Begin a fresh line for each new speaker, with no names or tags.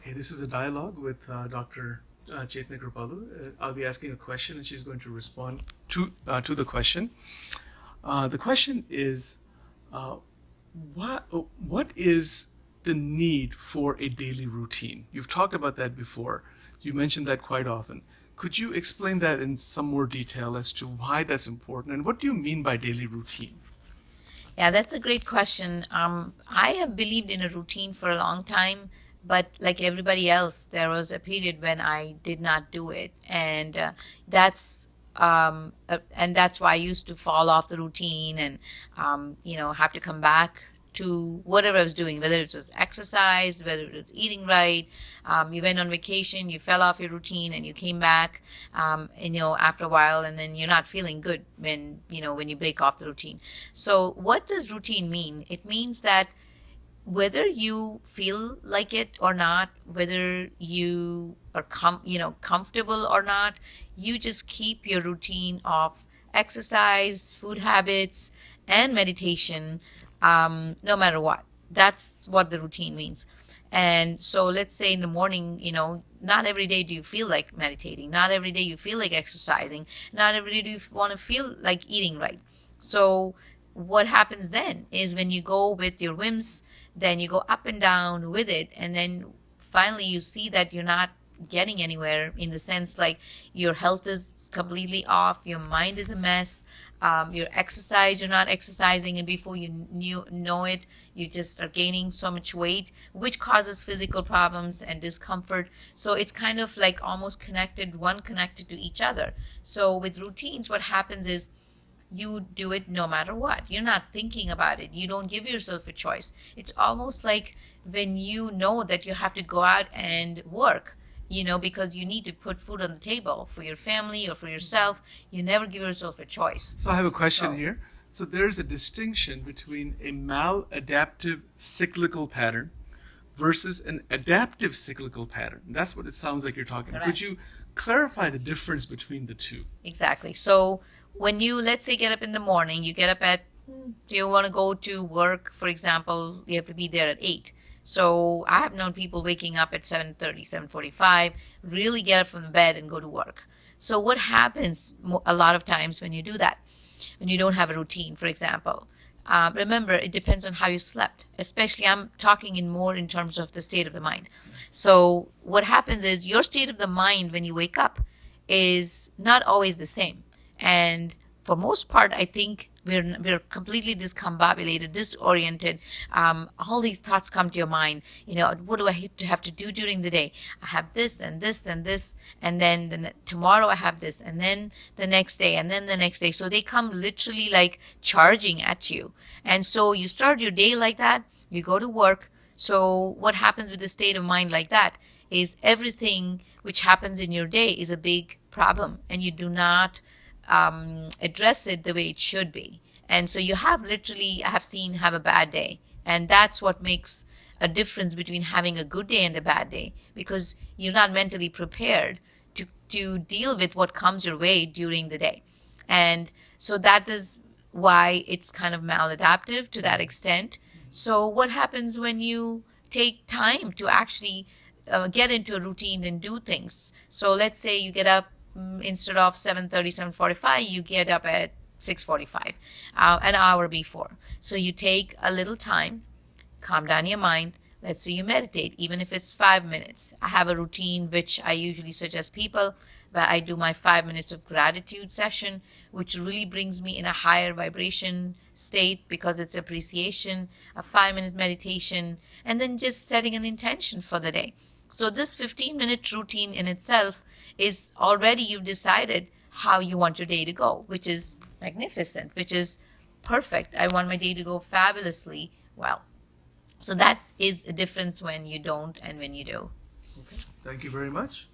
Okay, this is a dialogue with Dr. Chetana Kripalu. I'll be asking a question and she's going to respond to the question. The question is, uh, what is the need for a daily routine? You've talked about that before. You mentioned that quite often. Could you explain that in some more detail as to why that's important and what do you mean by daily routine?
Yeah, that's a great question. I have believed in a routine for a long time, but like everybody else, there was a period when I did not do it, and that's why I used to fall off the routine and have to come back to whatever I was doing, whether it was exercise, whether it was eating right. You went on vacation, you fell off your routine, and you came back, after a while, and then you're not feeling good when you break off the routine. So, what does routine mean? It means that whether you feel like it or not, whether you are comfortable or not, you just keep your routine of exercise, food habits, and meditation, no matter what. That's what the routine means. And so let's say in the morning, not every day do you feel like meditating, not every day you feel like exercising, not every day do you want to feel like eating right. So what happens then is when you go with your whims, then you go up and down with it, and then finally you see that you're not getting anywhere, in the sense like your health is completely off, your mind is a mess, your exercise, you're not exercising, and before you know it, you just are gaining so much weight, which causes physical problems and discomfort. So it's kind of like almost connected to each other. So with routines, what happens is you do it no matter what. You're not thinking about it. You don't give yourself a choice. It's almost like when you know that you have to go out and work, because you need to put food on the table for your family or for yourself. You never give yourself a choice.
So I have a question here. So there's a distinction between a maladaptive cyclical pattern versus an adaptive cyclical pattern. That's what it sounds like you're talking about.
Correct.
Could you clarify the difference between the two?
Exactly. So when you, let's say, get up in the morning, you get up at, do you want to go to work, for example, you have to be there at 8. So I have known people waking up at 7:30, 7:45, really get up from the bed and go to work. So what happens a lot of times when you do that, when you don't have a routine, for example, remember, it depends on how you slept. Especially, I'm talking in terms of the state of the mind. So what happens is your state of the mind when you wake up is not always the same. And for most part, I think we're completely discombobulated, disoriented. All these thoughts come to your mind. What do I have to do during the day? I have this and this and this, and then tomorrow I have this, and then the next day, and then the next day. So they come literally like charging at you. And so you start your day like that, you go to work. So what happens with the state of mind like that is everything which happens in your day is a big problem, and you do not address it the way it should be. And so you have literally, I have seen, have a bad day. And that's what makes a difference between having a good day and a bad day, because you're not mentally prepared to deal with what comes your way during the day. And so that is why it's kind of maladaptive to that extent. So what happens when you take time to actually get into a routine and do things? So let's say you get up, instead of 7:30, 7:45, you get up at 6:45, an hour before. So you take a little time, calm down your mind. Let's say you meditate, even if it's 5 minutes. I have a routine which I usually suggest people, but I do my 5 minutes of gratitude session, which really brings me in a higher vibration state because it's appreciation, a 5-minute meditation, and then just setting an intention for the day. So this 15-minute routine in itself is already, you've decided how you want your day to go, which is magnificent, which is perfect. I want my day to go fabulously well. So that is a difference when you don't and when you do.
Okay. Thank you very much.